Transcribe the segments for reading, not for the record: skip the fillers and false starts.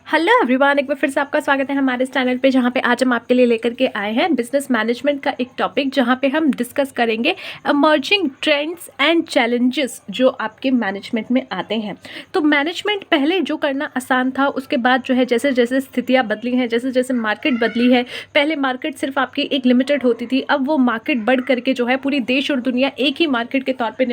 Hello everyone, एक बार फिर से आपका स्वागत है हमारे इस चैनल पे, जहाँ पे आज हम आपके लिए लेकर के आए हैं बिजनेस मैनेजमेंट का एक टॉपिक, जहाँ पे हम डिस्कस करेंगे इमर्जिंग ट्रेंड्स एंड चैलेंजेस जो आपके मैनेजमेंट में आते हैं। तो मैनेजमेंट पहले जो करना आसान था, उसके बाद जो है जैसे जैसे स्थितियाँ बदली हैं, जैसे जैसे मार्केट बदली है। पहले मार्केट सिर्फ आपकी एक लिमिटेड होती थी, अब वो मार्केट बढ़ करके जो है पूरी देश और दुनिया एक ही मार्केट के तौर पर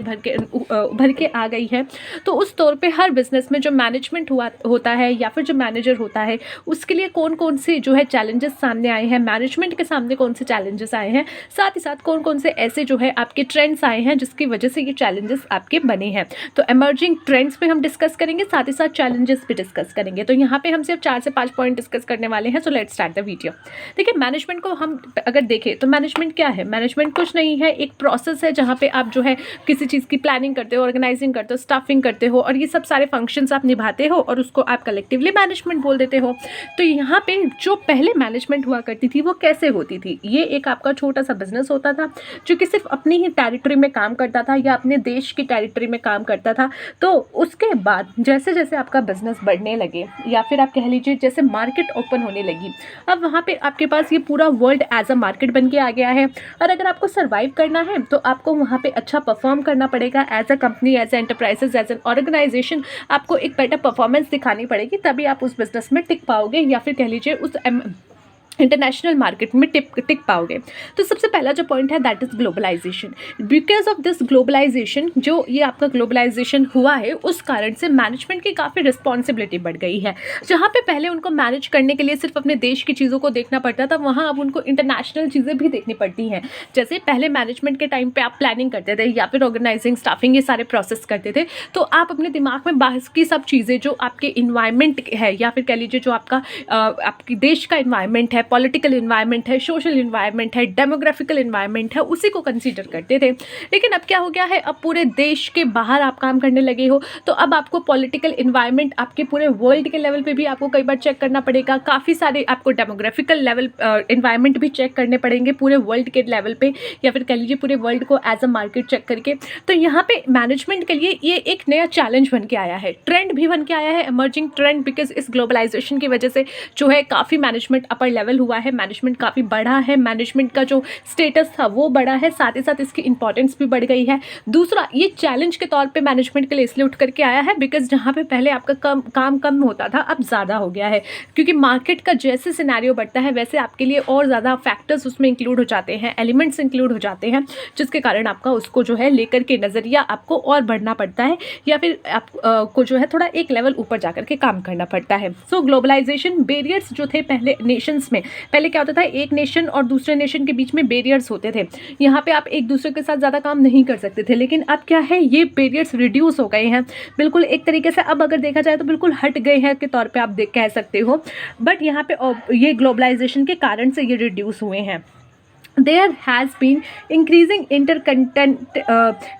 उभर के आ गई है। तो उस तौर पर हर बिजनेस में जो मैनेजमेंट होता है या फिर जो मैनेजर होता है, उसके लिए कौन कौन से जो है चैलेंजेस सामने आए हैं, मैनेजमेंट के सामने कौन से चैलेंजेस आए हैं, साथ ही साथ कौन कौन से ऐसे जो है आपके ट्रेंड्स आए हैं जिसकी वजह से ये चैलेंजेस आपके बने हैं। तो इमर्जिंग ट्रेंड्स पे हम डिस्कस करेंगे, साथ ही साथ चैलेंजेस भी डिस्कस करेंगे। तो यहाँ पे हम सिर्फ 4 से 5 पॉइंट डिस्कस करने वाले हैं। So let's start the video. देखिए, मैनेजमेंट को हम अगर देखें तो मैनेजमेंट क्या है? मैनेजमेंट कुछ नहीं है, एक प्रोसेस है जहाँ पे आप जो है किसी चीज़ की प्लानिंग करते हो, ऑर्गेनाइजिंग करते हो, स्टाफिंग करते हो, और ये सब सारे फंक्शंस आप निभाते हो और उसको आप कलेक्टिवली मैनेजमेंट बोल देते हो। तो यहाँ पे जो पहले मैनेजमेंट हुआ करती थी वो कैसे होती थी? ये एक आपका छोटा सा बिजनेस होता था जो कि सिर्फ अपनी ही टेरिटरी में काम करता था या अपने देश की टेरिटरी में काम करता था। तो उसके बाद जैसे जैसे आपका बिजनेस बढ़ने लगे, या फिर आप कह लीजिए जैसे मार्केट ओपन होने लगी, अब वहाँ पे आपके पास ये पूरा वर्ल्ड एज अ मार्केट बन के आ गया है। और अगर आपको सर्वाइव करना है तो आपको वहाँ पे अच्छा परफॉर्म करना पड़ेगा as a company, as a enterprises, as an organisation. आपको एक बेटर परफॉर्मेंस दिखानी पड़ेगी, तभी आप उस बिजनेस में टिक पाओगे, या फिर कह लीजिए उस इंटरनेशनल मार्केट में टिक पाओगे। तो सबसे पहला जो पॉइंट है that is globalisation. Because of this globalisation, जो ये आपका ग्लोबलाइजेशन हुआ है, उस कारण से मैनेजमेंट की काफ़ी रिस्पॉन्सिबिलिटी बढ़ गई है। जहाँ पे पहले उनको मैनेज करने के लिए सिर्फ अपने देश की चीज़ों को देखना पड़ता था, वहाँ अब उनको इंटरनेशनल चीज़ें भी देखनी पड़ती हैं। जैसे पहले मैनेजमेंट के टाइम पे आप प्लानिंग करते थे या फिर ऑर्गेनाइजिंग, स्टाफिंग, ये सारे प्रोसेस करते थे, तो आप अपने दिमाग में बाहर की सब चीज़ें जो आपके इन्वायरमेंट है, या फिर कह लीजिए जो आपका आपकी देश का इन्वायरमेंट है, पॉलिटिकल इन्वायरमेंट है, सोशल इन्वायरमेंट है, डेमोग्राफिकल इन्वायरमेंट है, उसी को कंसीडर करते थे। लेकिन अब क्या हो गया है, अब पूरे देश के बाहर आप काम करने लगे हो, तो अब आपको पॉलिटिकल इन्वायरमेंट आपके पूरे वर्ल्ड के लेवल पे भी आपको कई बार चेक करना पड़ेगा। काफ़ी सारे आपको डेमोग्राफिकल लेवल इन्वायरमेंट भी चेक करने पड़ेंगे पूरे वर्ल्ड के लेवल पे, या फिर कह लीजिए पूरे वर्ल्ड को एज अ मार्केट चेक करके। तो यहाँ पे मैनेजमेंट के लिए ये एक नया चैलेंज बन के आया है, ट्रेंड भी बन के आया है, इमर्जिंग ट्रेंड। बिकॉज इस ग्लोबलाइजेशन की वजह से जो है काफ़ी मैनेजमेंट अपर लेवल हुआ है, मैनेजमेंट काफ़ी बढ़ा है, मैनेजमेंट का जो स्टेटस था वो बढ़ा है, साथ ही साथ इसकी इंपॉर्टेंस भी बढ़ गई है। दूसरा, ये चैलेंज के तौर पे मैनेजमेंट के लिए इसलिए उठ करके आया है बिकॉज जहाँ पे पहले आपका काम कम होता था, अब ज़्यादा हो गया है। क्योंकि मार्केट का जैसे सिनेरियो बढ़ता है, वैसे आपके लिए और ज़्यादा फैक्टर्स उसमें इंक्लूड हो जाते हैं, एलिमेंट्स इंक्लूड हो जाते हैं, जिसके कारण आपका उसको जो है लेकर के नज़रिया आपको और बढ़ना पड़ता है, या फिर आपको जो है थोड़ा एक लेवल ऊपर जा करके काम करना पड़ता है। सो ग्लोबलाइजेशन, बैरियर्स जो थे पहले नेशंस में, पहले क्या होता था, एक नेशन और दूसरे नेशन के बीच में बैरियर्स होते थे। यहाँ पे आप एक दूसरे के साथ ज़्यादा काम नहीं कर सकते थे, लेकिन अब क्या है, ये बैरियर्स रिड्यूस हो गए हैं बिल्कुल एक तरीके से। अब अगर देखा जाए तो बिल्कुल हट गए हैं के तौर पे आप कह सकते हो। बट यहाँ पे ये ग्लोबलाइजेशन के कारण से ये रिड्यूस हुए हैं। There has been increasing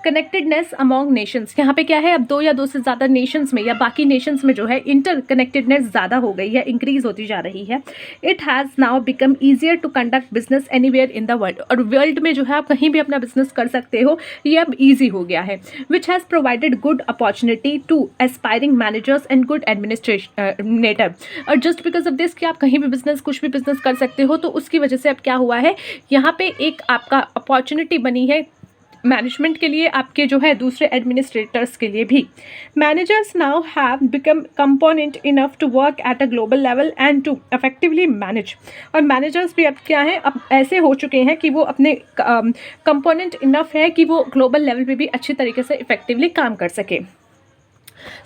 connectedness among nations। यहाँ पे क्या है, अब 2 या 2 से ज़्यादा नेशंस में या बाकी नेशंस में जो है इंटरकनेक्टेडनेस ज़्यादा हो गई है, इंक्रीज होती जा रही है। It has now become easier to conduct business anywhere in the world. और वर्ल्ड में जो है आप कहीं भी अपना बिजनेस कर सकते हो, ये अब ईजी हो गया है। Which has provided good opportunity to aspiring managers and good administrator. और जस्ट बिकॉज ऑफ दिस कि आप कहीं भी बिजनेस, कुछ भी बिजनेस कर सकते हो, तो उसकी वजह से अब क्या हुआ है, यहाँ पे एक आपका अपॉर्चुनिटी बनी है मैनेजमेंट के लिए, आपके जो है दूसरे एडमिनिस्ट्रेटर्स के लिए भी। Managers now have become component enough to work at a global level and to effectively manage. और मैनेजर्स भी अब क्या है, अब ऐसे हो चुके हैं कि वो अपने कंपोनेंट इनफ है कि वो ग्लोबल लेवल पे भी अच्छी तरीके से इफेक्टिवली काम कर सके।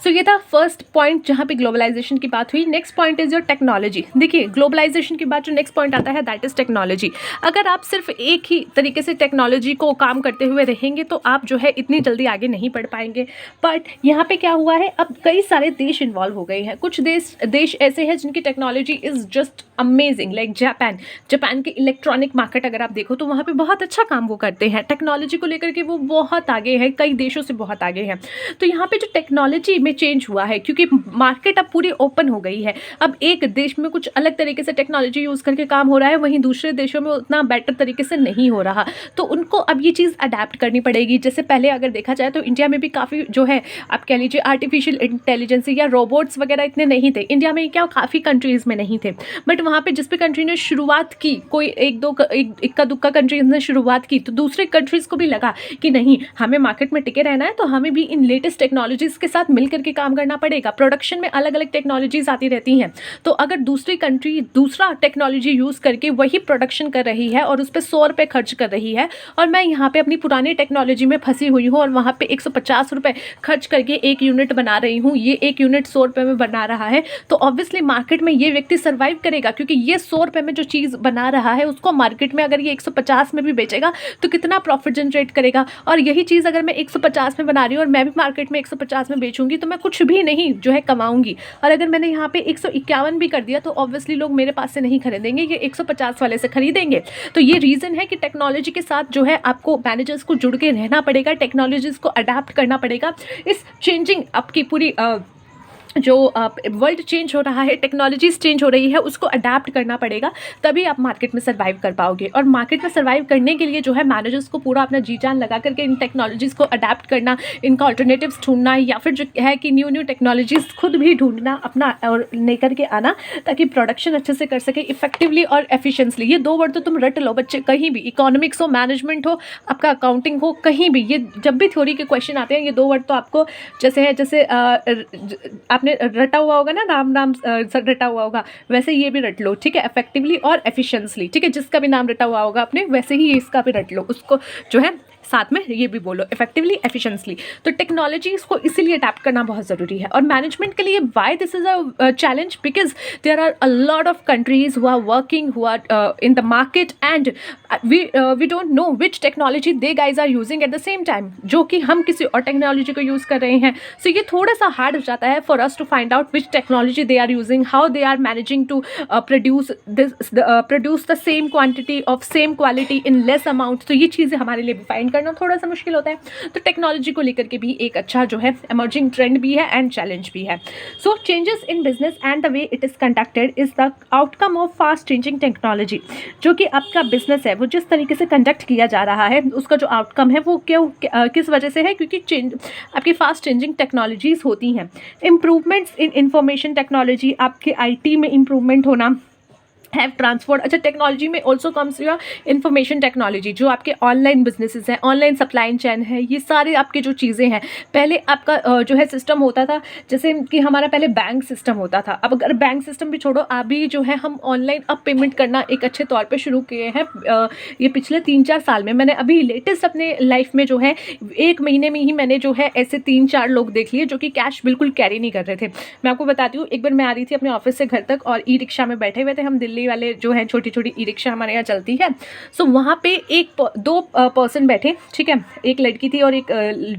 सो ये था फर्स्ट पॉइंट जहाँ पे ग्लोबलाइजेशन की बात हुई। Next point is your technology. देखिए, ग्लोबलाइजेशन के बाद जो नेक्स्ट पॉइंट आता है दैट इज टेक्नोलॉजी। अगर आप सिर्फ एक ही तरीके से टेक्नोलॉजी को काम करते हुए रहेंगे तो आप जो है इतनी जल्दी आगे नहीं बढ़ पाएंगे। बट यहाँ पे क्या हुआ है, अब कई सारे देश इन्वॉल्व हो गए हैं। कुछ देश ऐसे हैं जिनकी technology is just amazing, like Japan के इलेक्ट्रॉनिक मार्केट अगर आप देखो तो वहाँ पे बहुत अच्छा काम वो करते हैं, टेक्नोलॉजी को लेकर के वो बहुत आगे हैं, कई देशों से बहुत आगे हैं। तो यहाँ पे जो टेक्नोलॉजी टेक्नोलॉजी में चेंज हुआ है, क्योंकि मार्केट अब पूरी ओपन हो गई है। अब एक देश में कुछ अलग तरीके से टेक्नोलॉजी यूज़ करके काम हो रहा है, वहीं दूसरे देशों में उतना बेटर तरीके से नहीं हो रहा, तो उनको अब ये चीज़ अडेप्ट करनी पड़ेगी। जैसे पहले अगर देखा जाए तो इंडिया में भी काफ़ी जो है आप कह लीजिए आर्टिफिशियल इंटेलिजेंस या रोबोट्स वगैरह इतने नहीं थे इंडिया में, क्या काफ़ी कंट्रीज़ में नहीं थे, बट वहाँ पे जिस भी कंट्री ने शुरुआत की, कोई इक्का दुक्का कंट्रीज ने शुरुआत की, तो दूसरे कंट्रीज़ को भी लगा कि नहीं, हमें मार्केट में टिके रहना है, तो हमें भी इन लेटेस्ट टेक्नोलॉजीज़ के साथ मिल करके काम करना पड़ेगा। प्रोडक्शन में अलग अलग टेक्नोलॉजीज़ आती रहती हैं, तो अगर दूसरी कंट्री दूसरा टेक्नोलॉजी यूज़ करके वही प्रोडक्शन कर रही है और उस पर 100 रुपये खर्च कर रही है, और मैं यहाँ पे अपनी पुरानी टेक्नोलॉजी में फंसी हुई हूँ और वहाँ पे 150 रुपये खर्च करके एक यूनिट बना रही हूँ, ये एक यूनिट 100 रुपये में बना रहा है, तो ऑब्वियसली मार्केट में ये व्यक्ति सर्वाइव करेगा, क्योंकि ये 100 रुपये में जो चीज़ बना रहा है उसको मार्केट में अगर ये 150 में भी बेचेगा तो कितना प्रॉफिट जनरेट करेगा। और यही चीज़ अगर मैं 150 में बना रही हूँ और मैं भी मार्केट में 150 में बेचूंगी तो मैं कुछ भी नहीं जो है कमाऊंगी। और अगर मैंने यहाँ पे 151 भी कर दिया तो ऑब्वियसली लोग मेरे पास से नहीं खरीदेंगे, ये 150 वाले से खरीदेंगे। तो ये रीज़न है कि टेक्नोलॉजी के साथ जो है आपको मैनेजर्स को जुड़ के रहना पड़ेगा, टेक्नोलॉजीज़ को अडाप्ट करना पड़ेगा। इस चेंजिंग आपकी पूरी जो वर्ल्ड चेंज हो रहा है, टेक्नोलॉजीज़ चेंज हो रही है, उसको अडेप्ट करना पड़ेगा, तभी आप मार्केट में सर्वाइव कर पाओगे। और मार्केट में सर्वाइव करने के लिए जो है मैनेजर्स को पूरा अपना जी जान लगा करके इन टेक्नोलॉजीज़ को अडेप्ट करना, इनका ऑल्टरनेटिव्स ढूंढना, या फिर जो है कि न्यू टेक्नोलॉजीज़ खुद भी ढूंढना अपना और लेकर के आना, ताकि प्रोडक्शन अच्छे से कर सके इफेक्टिवली और एफिशिएंटली। ये 2 वर्ड तो तुम रट लो बच्चे, कहीं भी, इकोनॉमिक्स हो, मैनेजमेंट हो, आपका अकाउंटिंग हो, कहीं भी ये जब भी थ्योरी के क्वेश्चन आते हैं, ये 2 वर्ड तो आपको जैसे आपने रटा हुआ होगा ना, नाम रटा हुआ होगा, वैसे ये भी रट लो, ठीक है, इफेक्टिवली और एफिशिएंटली, ठीक है, जिसका भी नाम रटा हुआ होगा आपने वैसे ही इसका भी रट लो, उसको जो है साथ में ये भी बोलो, इफेक्टिवली एफिशिएंटली। तो टेक्नोलॉजी इसको इसीलिए अडेप्ट करना बहुत ज़रूरी है। और मैनेजमेंट के लिए why this is a challenge, because there are a lot of countries who are working, who are in the market, and we don't know which technology they guys are using at the same time, जो कि हम किसी और technology को use कर रहे हैं। सो ये थोड़ा सा हार्ड हो जाता है for us to find out which technology they are using, how they are managing to produce the same quantity of same quality in less amount. तो ये चीज़ें हमारे लिए फाइंड करना थोड़ा सा मुश्किल होता है। तो टेक्नोलॉजी को लेकर के भी एक अच्छा जो है एमर्जिंग ट्रेंड भी है एंड चैलेंज भी है। So changes in business and the way it is conducted is the outcome of fast changing technology. जो कि आपका बिजनेस है वो जिस तरीके से कंडक्ट किया जा रहा है, उसका जो आउटकम है वो किस वजह से है, क्योंकि आपकी फास्ट चेंजिंग टेक्नोलॉजीज होती हैं। इम्प्रूवमेंट्स इन इंफॉर्मेशन टेक्नोलॉजी, आपके IT में इम्प्रूवमेंट होना, हैव ट्रांसफर्ड। अच्छा, टेक्नोलॉजी में also comes your information technology, जो आपके ऑनलाइन बिजनेसेस हैं, ऑनलाइन सप्लाई चेन है, ये सारे आपके जो चीज़ें हैं। पहले आपका जो है सिस्टम होता था, जैसे कि हमारा पहले बैंक सिस्टम होता था, अब अगर बैंक सिस्टम भी छोड़ो, अभी जो है हम ऑनलाइन अब पेमेंट करना एक अच्छे तौर पे शुरू किए हैं ये पिछले 3-4 साल में। मैंने अभी लेटेस्ट अपने लाइफ में जो है 1 महीने में ही मैंने जो है ऐसे 3-4 लोग देख लिए जो कि कैश बिल्कुल कैरी नहीं कर रहे थे। मैं आपको बताती हूँ, एक बार मैं आ रही थी अपने ऑफिस से घर तक और ई-रिक्शा में बैठे हुए थे हम, दिल्ली वाले जो है छोटी छोटी ई-रिक्शा हमारे यहाँ चलती है। सो वहाँ पे 2 पर्सन बैठे, ठीक है, एक लड़की थी और एक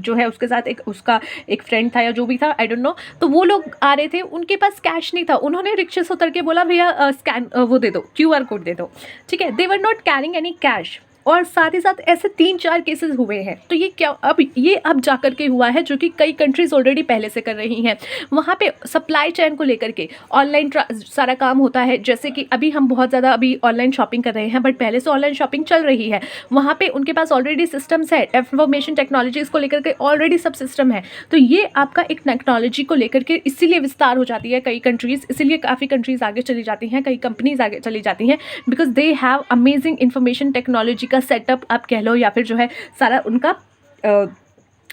जो है उसके साथ उसका एक फ्रेंड था या जो भी था, आई डोंट नो। तो वो लोग आ रहे थे, उनके पास कैश नहीं था, उन्होंने रिक्शे से उतर के बोला भैया स्कैन वो दे दो, QR कोड दे दो, ठीक है। They were not carrying any cash. और साथ ही साथ ऐसे 3-4 केसेस हुए हैं। तो ये क्या अब जा कर के हुआ है, जो कि कई कंट्रीज़ ऑलरेडी पहले से कर रही हैं। वहाँ पे सप्लाई चेन को लेकर के ऑनलाइन सारा काम होता है। जैसे कि अभी हम बहुत ज़्यादा अभी ऑनलाइन शॉपिंग कर रहे हैं, बट पहले से ऑनलाइन शॉपिंग चल रही है। वहाँ पे उनके पास ऑलरेडी सिस्टम्स है, इंफॉर्मेशन टेक्नोलॉजीज़ को लेकर के ऑलरेडी सब सिस्टम है। तो ये आपका एक टेक्नोलॉजी को लेकर के इसीलिए विस्तार हो जाती है कई कंट्रीज़, इसीलिए काफ़ी कंट्रीज़ आगे चली जाती हैं, कई कंपनीज आगे चली जाती हैं, because they have amazing information technology का सेटअप आप कह लो, या फिर जो है सारा उनका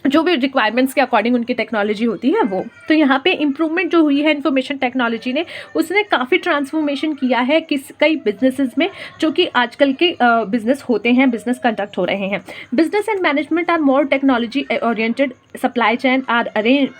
जो भी रिक्वायरमेंट्स के अकॉर्डिंग उनकी टेक्नोलॉजी होती है वो। तो यहाँ पे इम्प्रूवमेंट जो हुई है इन्फॉर्मेशन टेक्नोलॉजी ने, उसने काफ़ी ट्रांसफॉर्मेशन किया है कई बिजनेसेस में, जो कि आजकल के बिजनेस होते हैं, बिजनेस कंडक्ट हो रहे हैं। Business and management are more technology oriented, supply chain are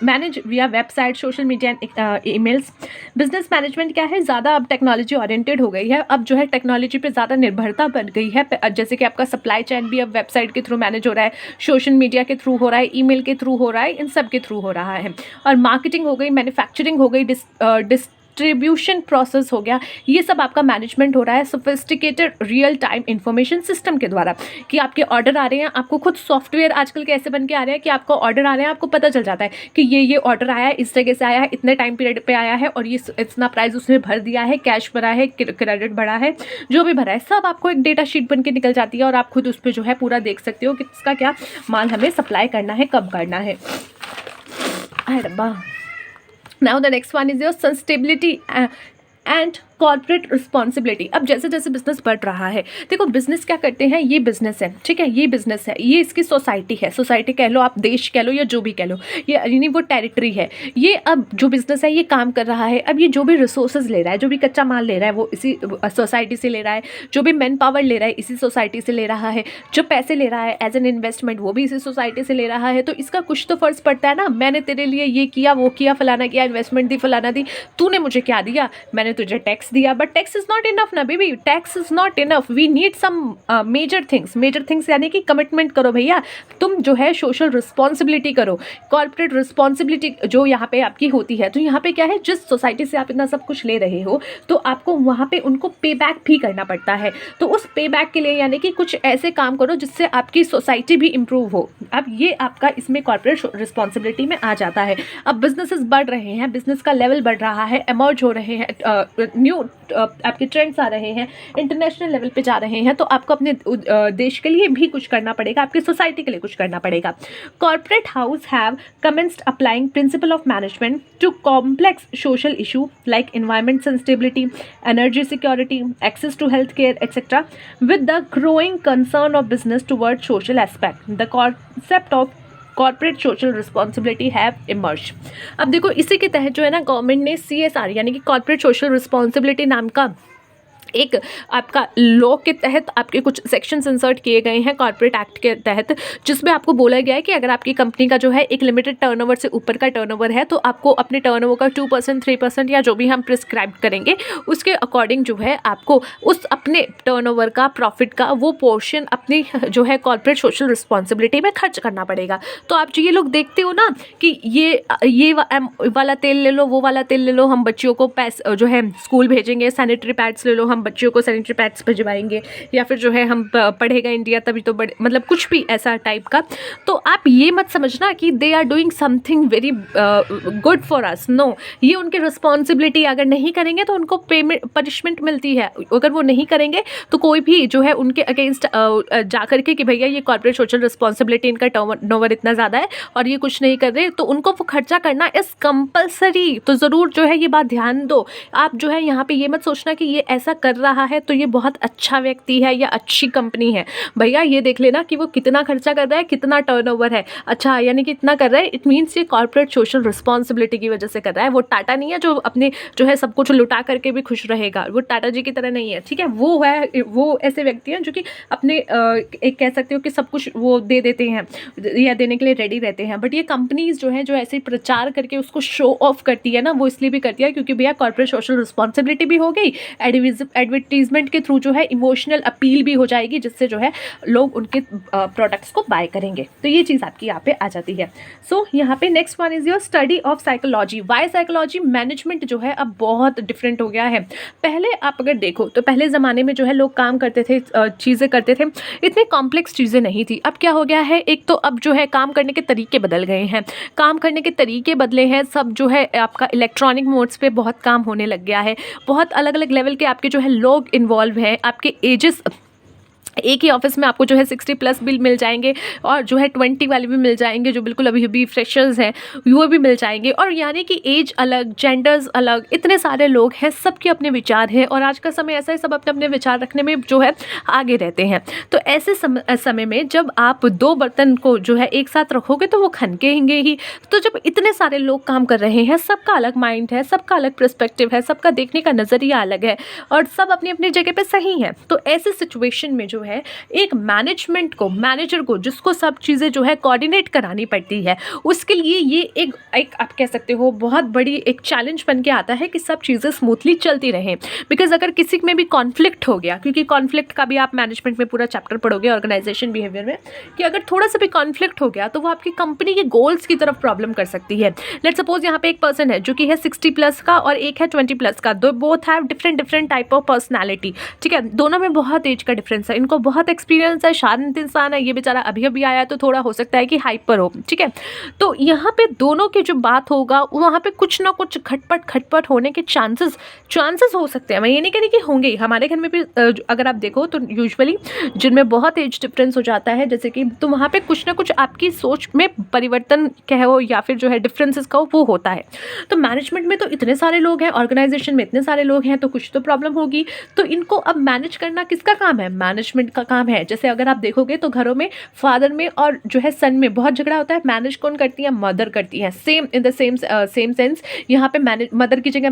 manage via website, social media and emails. Business management क्या है, ज़्यादा अब टेक्नोलॉजी ओरिएंटेड हो गई है, अब जो है टेक्नोलॉजी पे ज़्यादा निर्भरता बढ़ गई है। जैसे कि आपका सप्लाई चेन भी अब वेबसाइट के थ्रू मैनेज हो रहा है, सोशल मीडिया के थ्रू हो रहा है, ईमेल के थ्रू हो रहा है, इन सब के थ्रू हो रहा है। और मार्केटिंग हो गई, मैन्युफैक्चरिंग हो गई, डिस्ट्रीब्यूशन प्रोसेस हो गया, ये सब आपका मैनेजमेंट हो रहा है sophisticated real time information system के द्वारा, कि आपके ऑर्डर आ रहे हैं, आपको खुद सॉफ्टवेयर आजकल के ऐसे बन के आ रहे हैं कि आपको ऑर्डर आ रहे हैं, आपको पता चल जाता है कि ये ऑर्डर आया है, इस जगह से आया है, इतने टाइम पीरियड पे आया है, और ये इतना प्राइस उसने भर दिया है, कैश भरा है, क्रेडिट भरा है, जो भी भरा है सब आपको एक डेटा शीट बन के निकल जाती है, और आप खुद उस पर जो है पूरा देख सकते हो कि इसका क्या माल हमें सप्लाई करना है, कब करना है। Now the next one is your sustainability and corporate responsibility. अब जैसे जैसे बिजनेस बढ़ रहा है, देखो बिजनेस क्या करते हैं, ये बिजनेस है, ठीक है, ये बिजनेस है, ये इसकी सोसाइटी है, सोसाइटी कह लो, आप देश कह लो, या जो भी कह लो, ये यानी वो टेरिटरी है। ये अब जो बिजनेस है ये काम कर रहा है, अब ये जो भी रिसोर्सेज ले रहा है, जो भी कच्चा माल ले रहा है वो इसी सोसाइटी से ले रहा है, जो भी मैन पावर ले रहा है इसी सोसाइटी से ले रहा है, जो पैसे ले रहा है एज एन इन्वेस्टमेंट वो भी इसी सोसाइटी से ले रहा है। तो इसका कुछ तो फर्ज पड़ता है ना, मैंने तेरे लिए ये किया, वो किया, फलाना किया, इन्वेस्टमेंट दी, फलाना दी, तूने मुझे क्या दिया, मैंने तुझे टैक्स दिया, but tax is not enough ना baby, tax is not enough, we need some major things यानी कि कमिटमेंट करो भैया, तुम जो है सोशल रिस्पॉन्सिबिलिटी करो, कॉर्पोरेट रिस्पॉन्सिबिलिटी जो यहाँ पे आपकी होती है। तो यहाँ पे क्या है, जिस सोसाइटी से आप इतना सब कुछ ले रहे हो तो आपको वहाँ पे उनको पे बैक भी करना पड़ता है। तो उस पे बैक के लिए यानी कि कुछ ऐसे काम करो जिससे आपकी सोसाइटी भी इम्प्रूव हो। अब ये आपका इसमें कॉर्पोरेट रिस्पॉन्सिबिलिटी में आ जाता है। अब बिजनेसेस बढ़ रहे हैं, बिजनेस का लेवल बढ़ रहा है, एमर्ज हो रहे हैं, न्यू आपके ट्रेंड्स आ रहे हैं, इंटरनेशनल लेवल पे जा रहे हैं, तो आपको अपने देश के लिए भी कुछ करना पड़ेगा, आपकी सोसाइटी के लिए कुछ करना पड़ेगा। Corporate house have commenced applying principle of management to complex social issue like environment sustainability, energy security, access to health care etcetera with the growing concern of business toward social aspect. The concept of corporate social responsibility have emerge. अब देखो इसी के तहत जो है ना government ने CSR यानी कि कॉर्पोरेट सोशल रिस्पॉन्सिबिलिटी नाम का एक आपका लॉ के तहत आपके कुछ सेक्शंस इंसर्ट किए गए हैं कॉर्पोरेट एक्ट के तहत, जिसमें आपको बोला गया है कि अगर आपकी कंपनी का जो है एक लिमिटेड टर्नओवर से ऊपर का टर्नओवर है तो आपको अपने टर्नओवर का 2%, 3% या जो भी हम प्रिस्क्राइब करेंगे उसके अकॉर्डिंग जो है आपको उस अपने टर्नओवर का प्रॉफिट का वो पोर्शन अपनी जो है कॉर्पोरेट सोशल रिस्पॉन्सिबिलिटी में खर्च करना पड़ेगा। तो आप जो ये लोग देखते हो ना कि ये वाला तेल ले लो, वो वाला तेल ले लो, हम बच्चियों को पैसे जो है स्कूल भेजेंगे, सैनिटरी पैड्स ले लो, हम बच्चियों को सैनिटरी पैड्स भिजवाएंगे, या फिर जो है हम पढ़ेगा इंडिया तभी तो बड़े, मतलब कुछ भी ऐसा टाइप का। तो आप ये मत समझना कि they are doing something very good for us, no, ये उनकी रिस्पॉन्सिबिलिटी, अगर नहीं करेंगे तो उनको पेमेंट पनिशमेंट मिलती है, अगर वो नहीं करेंगे तो कोई भी जो है उनके अगेंस्ट जा करके कि भैया ये कॉर्पोरेट सोशल रिस्पॉन्सिबिलिटी इनका टर्नओवर इतना ज़्यादा है और ये कुछ नहीं कर रहे, तो उनको वो खर्चा करना इज़ कंपलसरी। तो ज़रूर जो है ये बात ध्यान दो। आप जो है यहाँ पे ये मत सोचना कि ये ऐसा कर रहा है तो ये बहुत अच्छा व्यक्ति है या अच्छी कंपनी है। भैया ये देख लेना कि वो कितना खर्चा कर रहा है, कितना टर्नओवर है, अच्छा यानी कि इतना कर रहा है, इट मीन्स ये कॉर्पोरेट सोशल रिस्पॉन्सिबिलिटी की वजह से कर रहा है। वो टाटा नहीं है जो अपने जो है सब कुछ लुटा करके भी खुश रहेगा, वो टाटा जी की तरह नहीं है, ठीक है। वो ऐसे व्यक्ति हैं जो कि अपने एक कह सकते हो कि सब कुछ वो दे देते हैं या देने के लिए रेडी रहते हैं। बट ये कंपनीज जो है जो ऐसे प्रचार करके उसको शो ऑफ करती है ना, वो इसलिए भी करती है क्योंकि भैया कॉर्पोरेट सोशल रिस्पॉन्सिबिलिटी भी हो गई, एडवर्टीजमेंट के थ्रू जो है इमोशनल अपील भी हो जाएगी, जिससे जो है लोग उनके प्रोडक्ट्स को बाय करेंगे। तो ये चीज़ आपकी यहाँ पे आ जाती है। सो यहाँ पे next one is your study of psychology. Why psychology management जो है अब बहुत डिफरेंट हो गया है। पहले आप अगर देखो तो पहले ज़माने में जो है लोग काम करते थे, चीज़ें करते थे, इतनी कॉम्प्लेक्स चीज़ें नहीं थी। अब क्या हो गया है, एक तो अब जो है काम करने के तरीके बदल गए हैं, काम करने के तरीके बदले हैं, सब जो है आपका इलेक्ट्रॉनिक मोड्स पे बहुत काम होने लग गया है। बहुत अलग अलग लेवल के आपके जो है लोग इन्वॉल्व हैं, आपके एजेस एक ही ऑफिस में आपको जो है 60+ भी मिल जाएंगे और जो है 20 वाले भी मिल जाएंगे, जो बिल्कुल अभी भी फ्रेशर्स हैं वो भी मिल जाएंगे। और यानी कि एज अलग, जेंडर्स अलग, इतने सारे लोग हैं, सबके अपने विचार हैं और आज का समय ऐसा है सब अपने अपने विचार रखने में जो है आगे रहते हैं। तो ऐसे समय में जब आप 2 बर्तन को जो है एक साथ रखोगे तो वो खनकेंगे ही। तो जब इतने सारे लोग काम कर रहे हैं, सबका अलग माइंड है, सबका अलग पर्सपेक्टिव है, सबका देखने का नज़रिया अलग है और सब अपनी अपनी जगह पर सही है, तो ऐसे सिचुएशन में जो है एक मैनेजमेंट को, मैनेजर को, जिसको सब चीज़ें जो है कोऑर्डिनेट करानी पड़ती है, उसके लिए ये एक आप कह सकते हो बहुत बड़ी एक चैलेंज बन के आता है कि सब चीज़ें स्मूथली चलती रहें। बिकॉज अगर किसी में भी कॉन्फ्लिक्ट हो गया, क्योंकि कॉन्फ्लिक्ट का भी आप मैनेजमेंट में पूरा चैप्टर पढ़ोगे ऑर्गेनाइजेशन बिहेवियर में, कि अगर थोड़ा सा भी कॉन्फ्लिक्ट हो गया तो वो आपकी कंपनी के गोल्स की तरफ प्रॉब्लम कर सकती है। लेट्स सपोज यहाँ पे एक पर्सन है जो कि है 60+ का और एक है 20+ का, दो both have different type of personality, ठीक है, दोनों में बहुत एज का डिफरेंस है, इनको बहुत एक्सपीरियंस है, शांत इंसान है, ये बेचारा अभी अभी आया है तो थोड़ा हो सकता है कि हाइपर हो, ठीक है। तो यहाँ पे दोनों की जो बात होगा वहाँ पे कुछ ना कुछ खटपट होने के चांसेस हो सकते हैं। मैं ये नहीं कह रही कि होंगे, हमारे घर में भी अगर आप देखो तो यूजुअली जिनमें बहुत एज डिफरेंस हो जाता है, जैसे कि, तो वहाँ पे कुछ ना कुछ आपकी सोच में परिवर्तन कहो या फिर जो है डिफरेंसेस कहो वो होता है। तो मैनेजमेंट में तो इतने सारे लोग हैं, ऑर्गेनाइजेशन में इतने सारे लोग हैं, तो कुछ तो प्रॉब्लम होगी। तो इनको अब मैनेज करना किसका काम है? मैनेजमेंट का काम है। जैसे अगर आप देखोगे तो घरों में फादर में और जो है सन में बहुत झगड़ा होता है, मैनेज कौन करती है? मदर करती है। Same in the same sense यहाँ पे मदर की जगह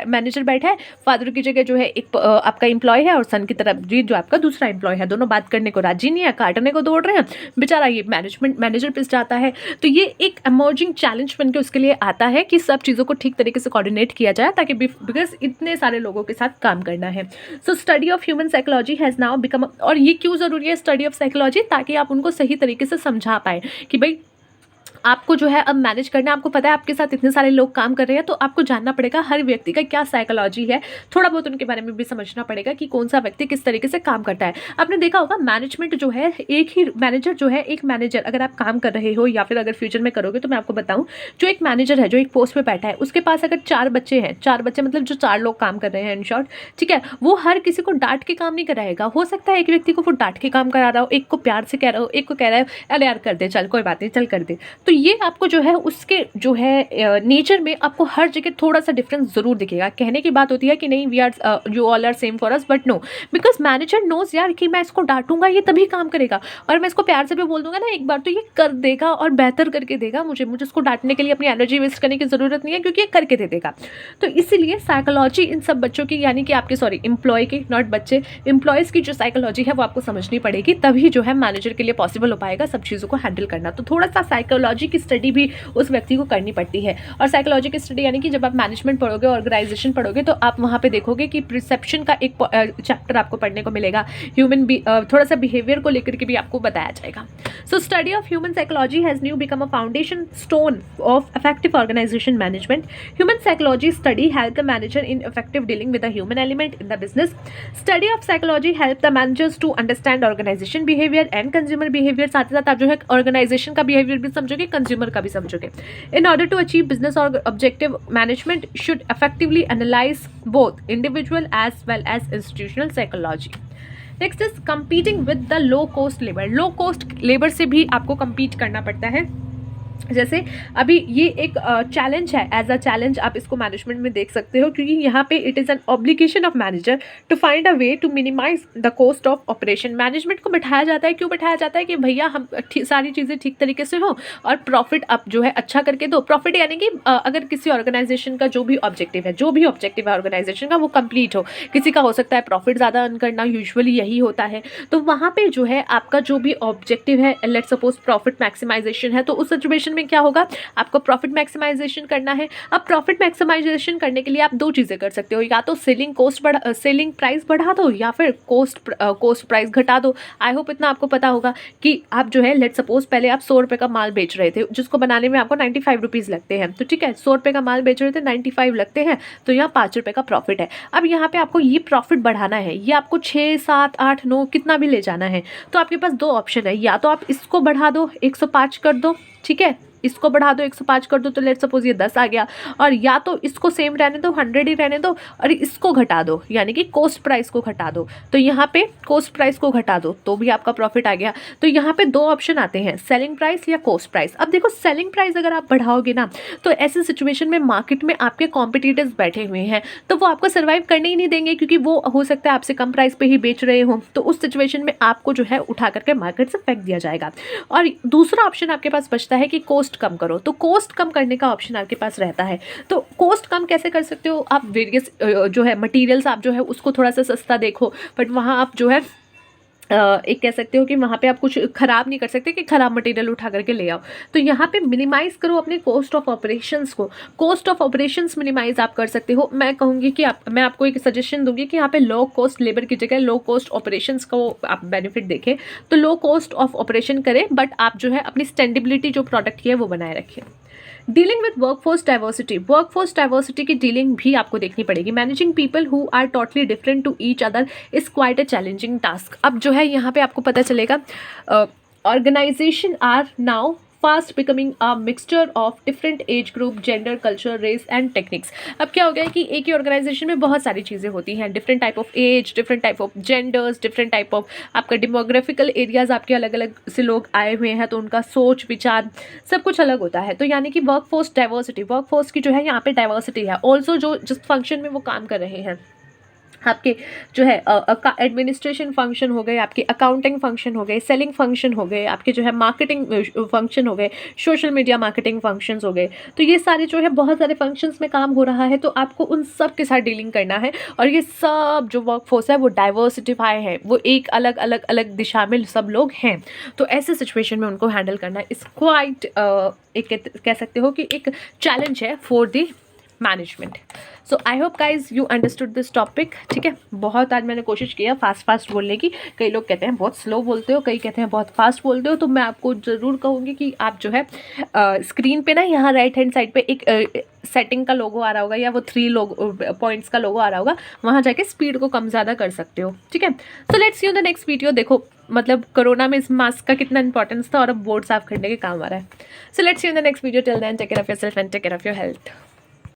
मैनेजर बैठा है, फादर की जगह जो है एक आपका एम्प्लॉय है, और सन की तरफ जी जो आपका दूसरा एम्प्लॉय है। दोनों बात करने को राजी नहीं है, काटने को दौड़ रहे हैं, बेचारा ये मैनेजर पिस जाता है। तो ये एक इमर्जिंग चैलेंज बन के उसके लिए आता है कि सब चीज़ों को ठीक तरीके से कोऑर्डिनेट किया जाए, ताकि बिकॉज इतने सारे लोगों के साथ काम करना है। सो study of human psychology has now become, और ये क्यों ज़रूरी है स्टडी ऑफ साइकोलॉजी? ताकि आप उनको सही तरीके से समझा पाए कि भाई आपको जो है अब मैनेज करना है, आपको पता है आपके साथ इतने सारे लोग काम कर रहे हैं, तो आपको जानना पड़ेगा हर व्यक्ति का क्या साइकोलॉजी है, थोड़ा बहुत उनके बारे में भी समझना पड़ेगा कि कौन सा व्यक्ति किस तरीके से काम करता है। आपने देखा होगा मैनेजमेंट जो है, एक ही मैनेजर जो है, एक मैनेजर अगर आप काम कर रहे हो या फिर अगर फ्यूचर में करोगे, तो मैं आपको बताऊं, जो एक मैनेजर है जो एक पोस्ट पे बैठा है, उसके पास अगर 4 बच्चे हैं, 4 बच्चे मतलब जो 4 लोग काम कर रहे हैं इन शॉर्ट, ठीक है, वो हर किसी को डांट के काम नहीं कराएगा। हो सकता है एक व्यक्ति को वो डांट के काम करा रहा हो, एक को प्यार से कह रहा हो, एक को कह रहा है अरे यार कर दे, चल कोई बात नहीं, चल कर दे। तो ये आपको जो है उसके जो है नेचर में आपको हर जगह थोड़ा सा डिफरेंस जरूर दिखेगा। कहने की बात होती है कि नहीं we are you all are same for us, but no, because manager knows यार कि मैं इसको डांटूंगा ये तभी काम करेगा, और मैं इसको प्यार से भी बोल दूंगा ना एक बार तो ये कर देगा और बेहतर करके देगा। मुझे उसको डांटने के लिए अपनी एनर्जी वेस्ट करने की जरूरत नहीं है, क्योंकि ये करके दे देगा। तो इसीलिए साइकोलॉजी इन सब बच्चों की, यानी कि आपके एम्प्लॉय की, नॉट बच्चे, एम्प्लॉयज़ की जो साइकोलॉजी है वो आपको समझनी पड़ेगी, तभी जो है मैनेजर के लिए पॉसिबल हो पाएगा सब चीज़ों को हैंडल करना। तो थोड़ा सा साइकोलॉजी की स्टडी भी उस व्यक्ति को करनी पड़ती है। और साइकोलॉजी की स्टडी यानी कि जब आप मैनेजमेंट पढ़ोगे, ऑर्गेनाइजेशन पढ़ोगे, तो आप वहाँ पे देखोगे कि परसेप्शन का एक चैप्टर आपको पढ़ने को मिलेगा। थोड़ा सा बिहेवियर को लेकर के भी आपको बताया जाएगा। So study of human psychology has new become a foundation stone of effective organisation management. Human psychology study help the manager in effective dealing with the human element in the business. Study of psychology help the managers to understand organisation behaviour and consumer behaviour. साथ ही साथ आप जो है organisation का behaviour भी समझोगे, consumer का भी समझोगे। In order to achieve business or objective, management should effectively analyze both individual as well as institutional psychology. Next is competing with the low cost labor. Low cost labor से भी आपको compete करना पड़ता है। जैसे अभी ये एक चैलेंज है, एज अ चैलेंज आप इसको मैनेजमेंट में देख सकते हो, क्योंकि यहाँ पे it is an obligation of manager to find a way to minimise the cost of operation. Management को बैठाया जाता है, क्यों बैठाया जाता है कि भैया हम सारी चीज़ें ठीक तरीके से हो और प्रॉफिट आप जो है अच्छा करके दो। प्रॉफिट यानी कि अगर किसी ऑर्गेनाइजेशन का जो भी ऑब्जेक्टिव है ऑर्गेनाइजेशन का वो कंप्लीट हो। किसी का हो सकता है प्रॉफिट ज़्यादा अर्न करना, यूजुअली यही होता है। तो वहाँ पर जो है आपका जो भी ऑब्जेक्टिव है, लेट्स सपोज प्रॉफिट मैक्सिमाइजेशन है, तो उस सिचुएशन में क्या होगा, आपको प्रॉफिट मैक्सिमाइजेशन करना है। अब प्रॉफिट मैक्सिमाइजेशन करने के लिए आप 2 चीज़ें कर सकते हो, या तो सेलिंग प्राइस बढ़ा दो या फिर कॉस्ट प्राइस घटा दो। आई होप इतना आपको पता होगा कि आप जो है लेट सपोज पहले आप 100 रुपये का माल बेच रहे थे, जिसको बनाने में आपको 95 रुपीज़ लगते हैं, तो ठीक है 100 रुपये का माल बेच रहे थे, 95 लगते हैं, तो यहाँ 5 रुपये का प्रॉफिट है। अब यहाँ पे आपको ये प्रॉफिट बढ़ाना है, ये आपको 6, 7, 8, 9 कितना भी ले जाना है। तो आपके पास 2 ऑप्शन है, या तो आप इसको बढ़ा दो 105 कर दो, ठीक है, इसको बढ़ा दो 105 कर दो, तो लेट सपोज ये 10 आ गया, और या तो इसको सेम रहने दो 100 ही रहने दो और इसको घटा दो, यानी कि कॉस्ट प्राइस को घटा दो। तो यहाँ पे कॉस्ट प्राइस को घटा दो तो भी आपका प्रॉफिट आ गया। तो यहाँ पे 2 ऑप्शन आते हैं, सेलिंग प्राइस या कॉस्ट प्राइस। अब देखो सेलिंग प्राइस अगर आप बढ़ाओगे ना, तो ऐसे सिचुएशन में मार्केट में आपके कॉम्पिटिटर्स बैठे हुए हैं, तो वो आपको सर्वाइव करने ही नहीं देंगे, क्योंकि वो हो सकता है आपसे कम प्राइस पे ही बेच रहे हो। तो उस सिचुएशन में आपको जो है उठा करके मार्केट से फेंक दिया जाएगा। और दूसरा ऑप्शन आपके पास बचता है कि कॉस्ट कम करो, तो कॉस्ट कम करने का ऑप्शन आपके पास रहता है। तो कॉस्ट कम कैसे कर सकते हो, आप वेरियस जो है मटेरियल्स आप जो है उसको थोड़ा सा सस्ता देखो, बट वहाँ आप जो है एक कह सकते हो कि वहाँ पे आप कुछ ख़राब नहीं कर सकते कि ख़राब मटेरियल उठा करके ले आओ। तो यहाँ पे मिनिमाइज़ करो अपने कॉस्ट ऑफ ऑपरेशंस को। कॉस्ट ऑफ ऑपरेशंस मिनिमाइज़ आप कर सकते हो। मैं कहूँगी कि मैं आपको एक सजेशन दूँगी कि यहाँ पे लो कॉस्ट लेबर की जगह लो कॉस्ट ऑपरेशंस को आप बेनिफिट देखें, तो लो कॉस्ट ऑफ ऑपरेशन करें, बट आप जो है अपनी स्टैंडेबिलिटी जो प्रोडक्ट की है वो बनाए रखें। डीलिंग विद वर्कफोर्स डाइवर्सिटी की डीलिंग भी आपको देखनी पड़ेगी। Managing people who are totally different to each other is quite a challenging task. अब जो है यहाँ पे आपको पता चलेगा, organisation are now fast becoming a mixture of different age group, gender, culture, race and techniques. अब क्या हो गया है कि एक ही ऑर्गेनाइजेशन में बहुत सारी चीज़ें होती हैं, different type of age, different type of genders, different type of आपका डेमोग्राफिकल एरियाज, आपके अलग अलग से लोग आए हुए हैं, तो उनका सोच विचार सब कुछ अलग होता है। तो यानी कि वर्कफोर्स डाइवर्सिटी, वर्कफोर्स की जो है यहाँ पे डाइवर्सिटी है। ऑल्सो जो जिस फंक्शन में वो काम कर रहे हैं, आपके जो है एडमिनिस्ट्रेशन फंक्शन हो गए, आपके अकाउंटिंग फंक्शन हो गए, सेलिंग फंक्शन हो गए, आपके जो है मार्केटिंग फंक्शन हो गए, सोशल मीडिया मार्केटिंग फंक्शंस हो गए। तो ये सारे जो है बहुत सारे फंक्शंस में काम हो रहा है, तो आपको उन सब के साथ डीलिंग करना है। और ये सब जो वर्कफोर्स है वो डाइवर्सिफाई है, वो एक अलग अलग अलग दिशा में सब लोग हैं। तो ऐसे सिचुएशन में उनको हैंडल करना इस क्वाइट एक कह सकते हो कि एक चैलेंज है for the management. So I hope guys you understood this topic. ठीक है, बहुत आज मैंने कोशिश किया फास्ट बोलने की। कई लोग कहते हैं बहुत स्लो बोलते हो, कई कहते हैं बहुत फास्ट बोलते हो। तो मैं आपको ज़रूर कहूँगी कि आप जो है स्क्रीन पे ना यहाँ राइट हैंड साइड पे एक सेटिंग का लोगो आ रहा होगा, या वो 3 पॉइंट्स का लोगो आ रहा होगा, वहाँ जाके स्पीड को कम ज़्यादा कर सकते हो। ठीक है, so let's see you the next video. देखो मतलब कोरोना में इस मास्क का कितना इंपॉर्टेंस था और अब बोर्ड साफ करने के काम आ रहा है। So let's see you the next video. Till then take care of yourself and take care of your health.